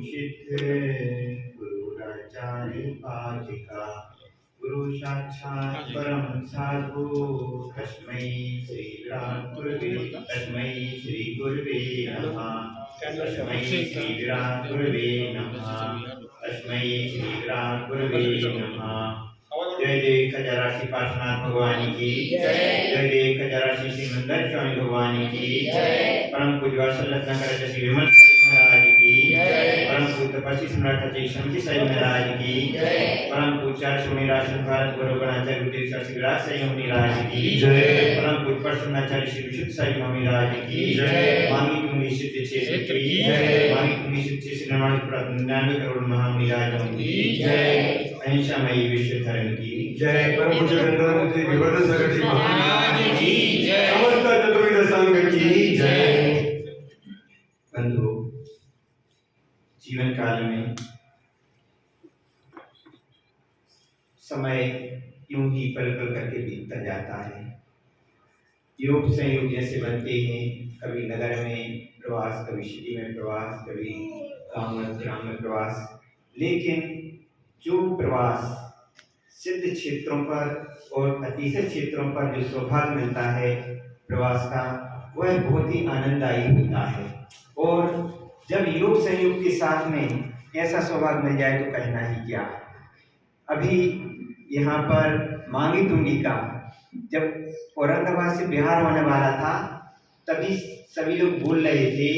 सिद्ध गुरुराचार्य पाजिका गुरु साक्षात् परम साधु तस्मै श्री गुरुवे नमः तस्मै श्री गुरुवे नमः तस्मै श्री गुरुवे नमः। जय जय खजरासी पार्श्वनाथ भगवान की जय जय खजरासी श्री मंदिर स्वामी भगवान की जय परम पूज्य रत्नाकर श्री विमल महाराज की जय परम पूज्य तपस्वी सम्राट शंकर साई महाराज की जय परम पूज्य स्वामी राशन भारत गुरुगणाचार्य गुरुदेव श्री विराज साई महाराज की जय परम पूज्य प्रसन्नाचार्य श्री विशुद्ध साई महाराज की जय मांगी तुम्हें सिद्ध क्षेत्र की जय मांगी तुम्हें सिद्ध क्षेत्र निर्माण 99 करोड़ महाराज की जय अहिंसामयी विश्व धर्म की जय परम पूज्य गंगाधर विवर्धन सागर जी महाराज की जय समस्त चतुर्विध संघ की जय। बंधु, जीवन काल में समय यूं ही पल पल करके बीतता जाता है। योग संयोग जैसे बनते हैं, कभी नगर में प्रवास, कभी सिटी में प्रवास, कभी गांव में प्रवास, लेकिन जो प्रवास सिद्ध क्षेत्रों पर और अतिशय क्षेत्रों पर जो सौभाग्य मिलता है प्रवास का, वह बहुत ही आनंददायी होता है। और जब योग संयोग के साथ में ऐसा सौभाग्य मिल जाए तो कहना ही क्या। अभी यहाँ पर मांगी तुंगी का जब औरंगाबाद से बिहार होने वाला था, तभी सभी लोग बोल रहे थे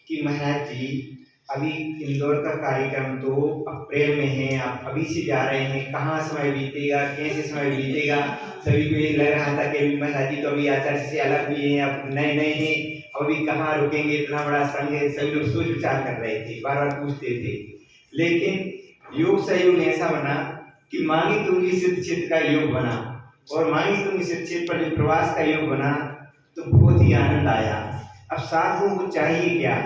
कि महाराज जी अभी इंदौर का कार्यक्रम तो अप्रैल में है, आप अभी से जा रहे हैं, कहाँ समय बीतेगा, कैसे समय बीतेगा। सभी को ये लग रहा था कि महाराज जी तो अभी आचार्य से अलग हुए हैं, अब नए नए हैं, अभी कहाँ रुकेंगे, इतना बड़ा संघ है। सभी लोग सोच विचार कर रहे थे, बार बार पूछते थे। लेकिन योग सहयोग ऐसा बना कि मांगी तुंगी सिद्ध क्षेत्र का योग बना, और मांगी तुंगी सिद्ध क्षेत्र पर जो प्रवास का योग बना तो बहुत ही आनंद आया। अब साधुओं को चाहिए क्या?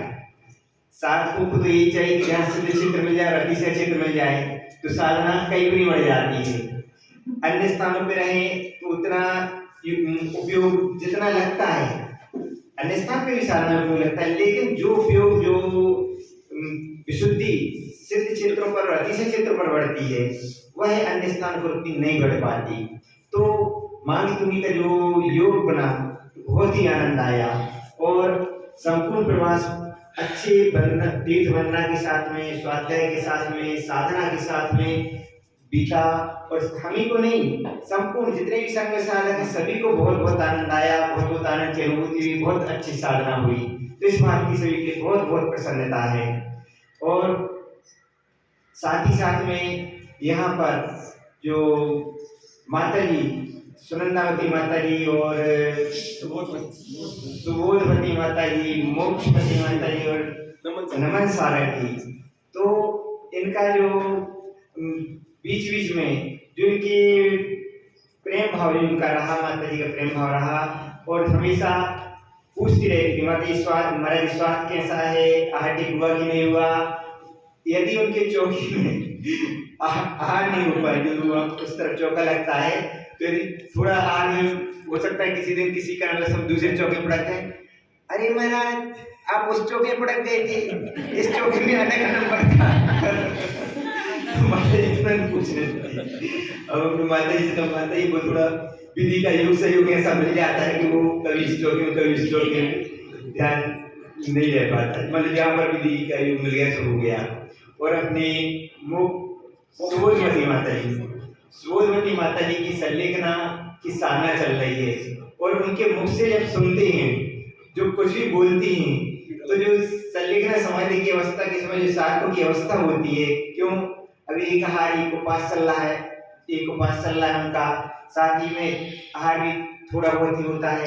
साधुओं को तो यही चाहिए कि जहाँ सिद्ध क्षेत्र मिल जाए, अतिशय क्षेत्र मिल जाए तो साधना कई गुनी बढ़ जाती है। अन्य स्थानों पे रहे तो उतना उपयोग जितना लगता है, अन्य स्थान पे भी साधना उपयोग लगता है, लेकिन जो उपयोग जो विशुद्धि सिद्ध क्षेत्रों पर और अतिशय क्षेत्रों पर बढ़ती है, वह अन्य स्थान पर उतनी नहीं बढ़ पाती। तो मांगी तुंगी का जो योग बना बहुत ही आनंद आया, और संपूर्ण प्रवास अच्छे तीर्थ वंदना के साथ में, स्वाध्याय के साथ में, साधना के साथ में बीता। और हम ही को नहीं, संपूर्ण जितने भी संघ साधक हैं सभी को बहुत बहुत आनंद आया, बहुत बहुत आनंद की अनुभूति हुई, बहुत अच्छी साधना हुई। तो इस बात की सभी के बहुत बहुत प्रसन्नता है। और साथ ही साथ में यहाँ पर जो माता जी सुनंदावती माता जी और सुबोधवती माता जी, मोक्षवती माता जी और नमन सागर जी, तो इनका जो बीच बीच में जो इनकी प्रेम भाव इनका रहा, माता जी का प्रेम भाव रहा, और हमेशा पूछती रहती थी माता जी हमारा स्वास्थ्य कैसा है, आहार ठीक हुआ कि नहीं हुआ। यदि उनके चौकी में आहार नहीं हो पाए, जो उस तरफ चौका लगता है, तो यदि थोड़ा आहार में हो सकता है किसी दिन किसी कारण सब दूसरे चौके पड़ते हैं, अरे महाराज आप उस चौके पड़क गए थे, इस चौके में आने का नंबर था। माता जी तुरंत पूछ रहे थे। अब माता जी से तो माता जी को थोड़ा विधि का योग सहयोग ऐसा मिल जाता है कि वो कभी इस चौके में कभी इस चौके में ध्यान नहीं रह पाता। मतलब जहाँ पर विधि का योग मिल गया तो हो गया। और अपने सुबोधवती माता जी की संलेखना की साधना चल रही है, और उनके मुख से जब सुनते हैं, जो कुछ भी बोलती हैं, तो जो संलेखना समाधि की अवस्था के समय जो साधकों की अवस्था होती है, क्यों अभी एक आहार एक उपास चल रहा है, उनका साथ ही में आहार भी थोड़ा बहुत ही होता है,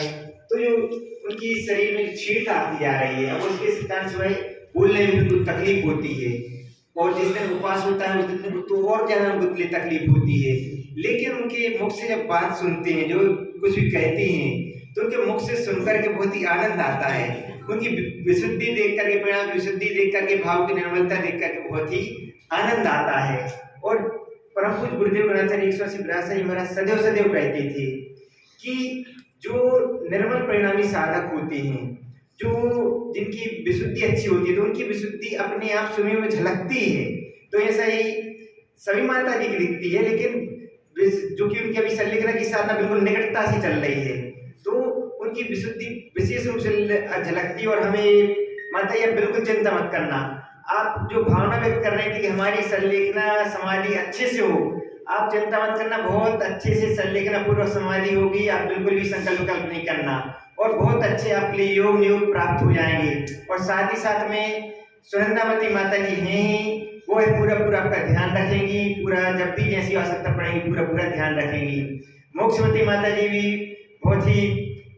तो जो उनकी शरीर में छीड़ता आती जा रही है, अब उसके सिद्धांत से बोलने में भी कुछ तकलीफ होती है। और जिस दिन उपवास होता है उस दिन तो और ज्यादा उनको तकलीफ होती है। लेकिन उनके मुख से जब बात सुनते हैं, जो कुछ भी कहती हैं, तो उनके मुख से सुनकर के बहुत ही आनंद आता है। उनकी विशुद्धि देख करके, परिणाम विशुद्धि देख करके, भाव की निर्मलता देख करके बहुत ही आनंद आता है। और परम पूज्य गुरुदेव गणाचार्य महाराज सदैव सदैव कहते थे कि जो निर्मल परिणामी साधक होते हैं जो जिनकी विशुद्धि अच्छी होती है तो उनकी विशुद्धि अपने आप स्वयं में झलकती है। तो ऐसा ही सभी माता जी की दिखती है, लेकिन जो कि उनकी अभी संलेखना की साधना बिल्कुल निकटता से चल रही है, तो उनकी विशुद्धि विशेष रूप से झलकती है। और हमें माता जी बिल्कुल चिंता मत करना, आप जो भावना व्यक्त कर रहे थे कि हमारी संलेखना समाधि अच्छे से हो, आप चिंता मत करना, बहुत अच्छे से संलेखना पूर्वक समाधि होगी। आप बिल्कुल भी संकल्प विकल्प नहीं करना और बहुत अच्छे आपके लिए योग नियोग प्राप्त हो जाएंगे। और साथ ही साथ में सुनंदावती माता जी हैं ही, वो है पूरा पूरा आपका ध्यान रखेंगी, पूरा जब भी जैसी आवश्यकता पड़ेगी पूरा पूरा ध्यान रखेंगी। मोक्षवती माता जी भी बहुत ही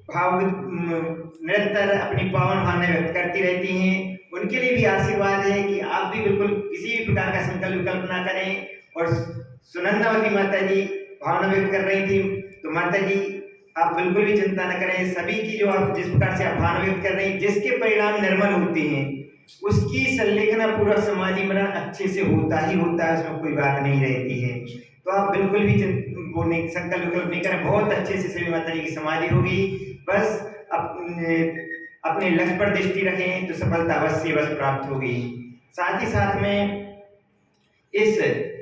भाव निरंतर अपनी पावन भावना व्यक्त करती रहती हैं। उनके लिए भी आशीर्वाद है कि आप भी बिल्कुल किसी भी प्रकार का संकल्प विकल्प ना करें। और सुनंदावती माता जी भावना व्यक्त कर रही थी, तो माता जी आप बिल्कुल भी चिंता न करें। सभी की जो आप जिस प्रकार से आप भावना व्यक्त कर रहे हैं, जिसके परिणाम निर्मल होते हैं उसकी संलेखना पूर्वक समाधि मरण अच्छे से होता ही होता है, उसमें कोई बात नहीं रहती है। तो आप बिल्कुल भी संकल्प विकल्प नहीं करें, बहुत अच्छे से सभी माता जी की समाधि होगी। बस अपने लक्ष्य पर दृष्टि रखें तो सफलता अवश्य बस प्राप्त होगी। साथ ही साथ में इस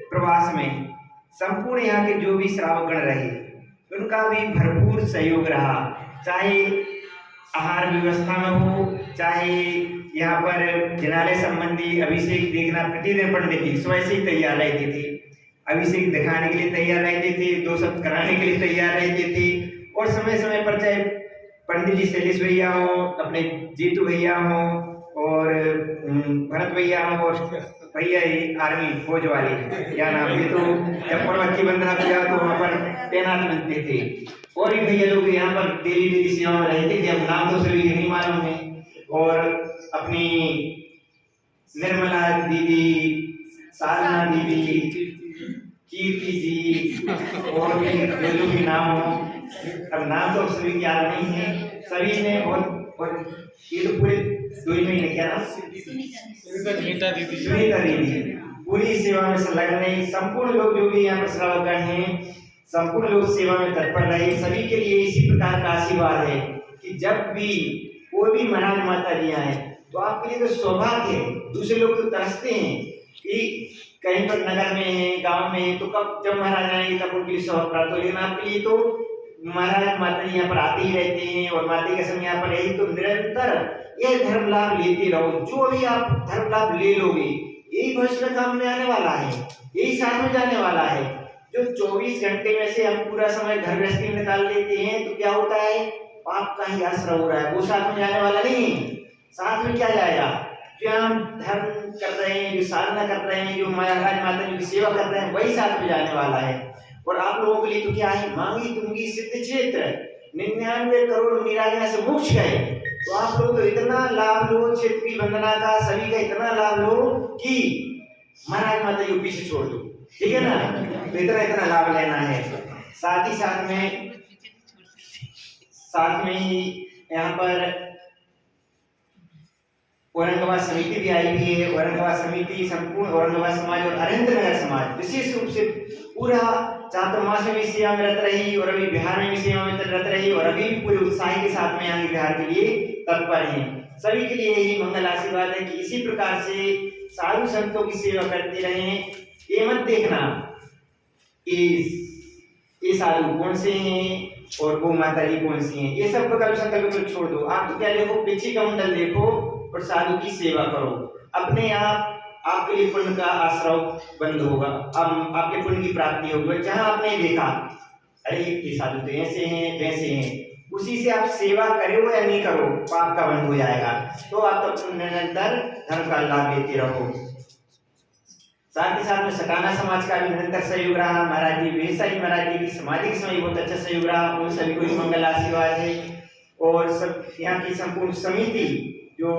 प्रवास में संपूर्ण यहाँ के जो भी श्रावकगण रहे उनका भी भरपूर सहयोग रहा, चाहे आहार व्यवस्था में हो, चाहे यहाँ पर जिनालय संबंधी अभिषेक देखना, प्रतिदिन पंडित जी स्वयं से तैयार रहते थे, अभिषेक दिखाने के लिए तैयार रहते थे, 2 शब्द कराने के लिए तैयार रहते थे। और समय समय पर चाहे पंडित जी शैलेश भैया हो, अपने जीतू भैया हो और भरत भैया हो और भैया आर्मी फौज वाले क्या नाम है, तो जब पर्वत की वंदना किया तो वहाँ पर तैनात मिलते थे। और भी भैया लोग यहाँ पर डेली डेली सेवा में रहते थे, अब नाम तो सभी नहीं मालूम है। और अपनी निर्मला दीदी, साधना दीदी, कीर्ति जी और भी जो भी नाम हो, अब नाम तो सभी की याद नहीं है। सभी ने और ये तो पूरे 2 महीने क्या नाम सुनीता दीदी पूरी सेवा में संलग्न है। संपूर्ण लोग जो भी यहाँ पर श्रावकगण हैं, संपूर्ण लोग सेवा में तत्पर रहे। सभी के लिए इसी प्रकार का आशीर्वाद है कि जब भी कोई भी महाराज माता जी आए तो आपके लिए तो सौभाग्य है। दूसरे लोग तो तरसते हैं कि कहीं पर नगर में है, गांव में है, तो कब जब महाराज आएंगे तब उनके लिए सौभाग्य प्राप्त हो। लेकिन आपके लिए तो महाराज माता जी यहाँ पर आते ही रहते हैं और माता के समय यहाँ पर रही, तो निरंतर यह धर्म लाभ लेते रहो। जो भी आप धर्म लाभ ले लोगे यही भविष्य में काम में आने वाला है, यही साथ में जाने वाला है। जो 24 घंटे में से हम पूरा समय घर गृहस्थी में निकाल लेते हैं तो क्या होता है, पाप का ही आश्रय हो रहा है, वो साथ में जाने वाला नहीं। साथ में क्या जाएगा, जो हम धर्म कर रहे हैं, जो साधना कर रहे हैं, जो महाराज माता जी की सेवा कर रहे हैं, वही साथ में जाने वाला है। और आप लोगों के लिए तो क्या है, मांगी तुंगी सिद्ध क्षेत्र 99 करोड़ मीराजना से मोक्ष गए। तो आप लोग तो इतना लाभ लो क्षेत्र की वंदना का, सभी का इतना लाभ लो कि महाराज माता जी को पीछे छोड़ दो, ठीक है ना। तो इतना लाभ लेना है। साथ में ही यहाँ पर औरंगाबाद समिति भी आई हुई है। औरंगाबाद समिति संपूर्ण औरंगाबाद समाज और अरिहंत नगर समाज विशेष रूप से पूरा चातुर्मास में भी सेवा में रत रही और अभी बिहार में भी सेवा में रत रही और अभी भी पूरे उत्साह के साथ में यहाँ बिहार के लिए तत्पर हैं। सभी के लिए यही मंगल आशीर्वाद है कि इसी प्रकार से साधु संतों की सेवा करते रहें। ये मत देखना ये साधु कौन से हैं और वो माता जी कौन सी हैं, ये सब प्रकार संकल्प छोड़ दो। आप तो क्या देखो, पीछे का मंडल देखो और साधु की सेवा करो। अपने आप आपके लिए पुण्य का आश्रय बंद होगा, अब आपके पुण्य की प्राप्ति होगी। जहां आपने देखा अरे ये साधु तो ऐसे हैं वैसे हैं, उसी से आप सेवा करो या नहीं करो, पाप का बंद हो जाएगा। तो आप तो निरंतर धर्म का लाभ लेते रहो। साथ ही साथ में सटाना समाज का भी निरंतर सहयोग रहा। महाराज जी वेसाई महाराज जी की समाधि के समय बहुत अच्छा सहयोग रहा, उन सभी को मंगल आशीर्वाद है। और सब यहाँ की संपूर्ण समिति जो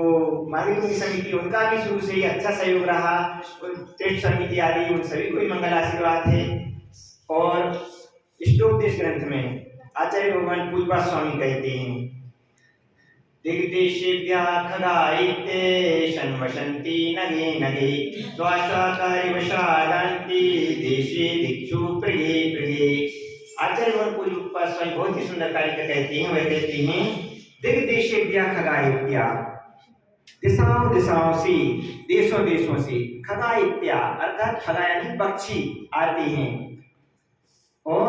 मालिकों की समिति, उनका भी शुरू से ही अच्छा सहयोग रहा। तीर्थ समिति आदि, उन सभी को भी मंगल आशीर्वाद है। और इष्टोपदेश ग्रंथ में आचार्य भगवान पूज्यपाद स्वामी कहते हैं, दिग्देशेभ्यः खगायित्ते शन्वशन्ति नगे नगे स्वाश्वाकारिवशादान्ति देशे दिक्षु प्रगे प्रगे। आचार्य भगवान पूज्यपाद स्वामी बहुत ही सुंदर कार्य कहते हैं। वह कहते हैं दिग देशेभ्यः खगायेभ्यः, दिशाओं दिशाओं से, देशों देशों से, खगायेभ्यः अर्थात खगा यानी पक्षी आते हैं। और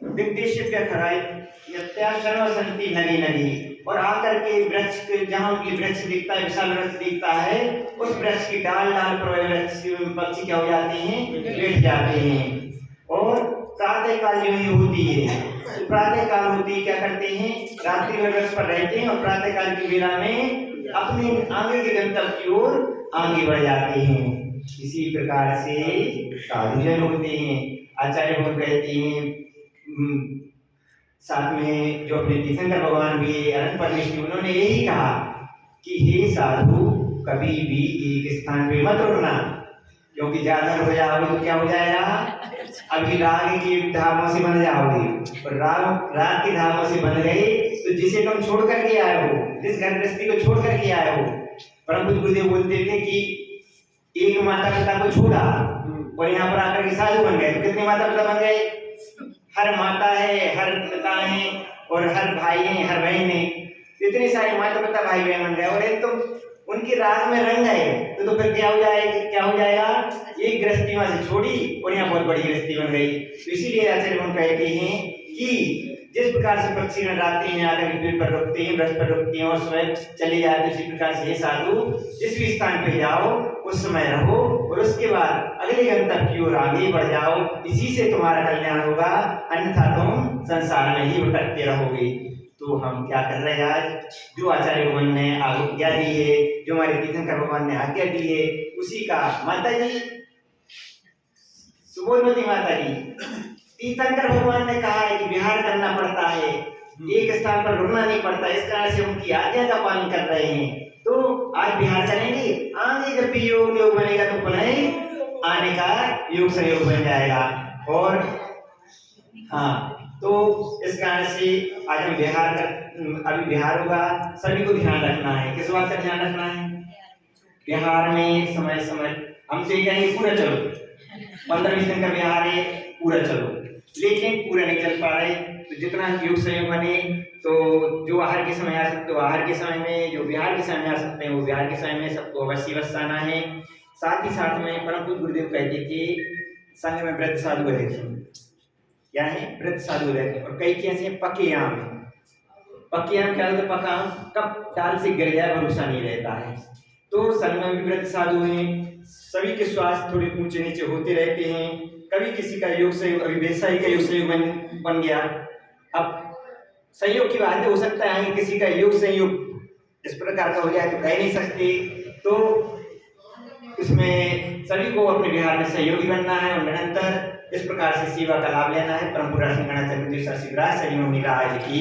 दिग्देशेभ्यः खगायेभ्यः शर्वसन्ति नगे नगे, और आकर के वृक्ष के जहाँ की वृक्ष दिखता है, विशाल वृक्ष दिखता है, उस वृक्ष की डाल डाल पर वृक्ष पक्षी क्या हो जाते हैं, बैठ जाते हैं। और प्रातः काल जो ही होती है, तो प्रातः काल होती है क्या करते हैं, रात्रि में वृक्ष पर रहते हैं और प्रातः काल की बेला में अपने आगे के गंतव्य की ओर आगे बढ़ जाते हैं। इसी प्रकार से साधुजन होते हैं। आचार्य भगवान कहते हैं, साथ में जो अपने तीर्थंकर भगवान भी अनंत परमेश्वरी, उन्होंने यही कहा कि हे साधु, कभी भी एक स्थान पे मत रुकना, क्योंकि ज्यादा हो जाओगे तो क्या हो जाएगा, अभी राग की धामों से बन जाओगे, और राग की धामों से बन गए तो जिसे तुम छोड़ करके आए हो, जिस घर गृहस्थी को छोड़ करके आए हो, परम पूज्य गुरुदेव बोलते थे कि एक माता पिता को छोड़ा और यहाँ पर आकर के साधु बन गए, तो कितने माता पिता बन गए, हर माता है, हर पिता है, और हर भाई है, हर बहन है, इतने सारे माता पिता भाई बहन बन गए, और एक तो उनके राग में रंग गए, तो फिर क्या हो जाएगा, एक गृहस्थी वहां से छोड़ी और यहाँ बहुत बड़ी गृहस्थी बन गई। तो इसीलिए आचार्य हम कहते हैं कि जिस प्रकार से पक्षी में रात्रि में आकर पेड़ पर रुकते हैं, वृक्ष पर रुकते हैं और स्वयं चले जाते हैं, उसी प्रकार से साधु जिस भी स्थान पे जाओ उस समय रहो और उसके बाद अगले गंतव्य की ओर आगे बढ़ जाओ। इसी से तुम्हारा कल्याण होगा, अन्यथा तुम संसार में ही भटकते रहोगे। तो हम क्या कर रहे हैं आज, जो आचार्य भगवान ने आज्ञा दी है, जो हमारे तीर्थंकर भगवान ने आज्ञा दी है, उसी का माता जी सुबोधवती माता जी, तीर्थंकर भगवान ने कहा है कि विहार करना पड़ता है, एक स्थान पर रुकना नहीं पड़ता, इस कारण से उनकी आज्ञा का पालन कर रहे हैं। तो आज विहार करेंगे, आगे जब भी योग योग बनेगा तो पुनः आने का योग संयोग बन जाएगा। और हाँ, तो इस कारण से आज हम विहार अभी विहार होगा, सभी को ध्यान रखना है। किस बात का ध्यान रखना है, विहार में समय समय हम तो कहेंगे पूरा चलो, 15-20 दिन का विहार है, पूरा चलो, लेकिन पूरा नहीं चल पा रहे, तो जितना योग संयोग बने, तो जो आहार के समय आ सकते हो आहार के समय में, जो विहार के समय में आ सकते हैं वो विहार के समय में सबको अवश्य आना है। साथ ही साथ में परम पूज्य गुरुदेव कहते थे संग में वृद्ध साधु रखें, क्या है, वृद्ध साधु रखें। और कई कैसे पके आम, पके आम क्या होता है, पका आम कब डाल से गिर जाए भरोसा नहीं रहता है। तो संग में भी वृद्ध साधु हैं, सभी के स्वास्थ्य थोड़े ऊंचे नीचे होते रहते हैं, कभी किसी का योग संयोग, अभी वैसाई का योग संयोग बन गया, अब संयोग की बात हो सकता है किसी का योग संयोग इस प्रकार का हो जाए तो कह नहीं सकते। तो इसमें सभी को अपने विहार में सहयोगी बनना है और निरंतर इस प्रकार से सेवा का लाभ लेना है। परम पूज्य श्री गणाचार्य शिवराज शनि मुनि राज की।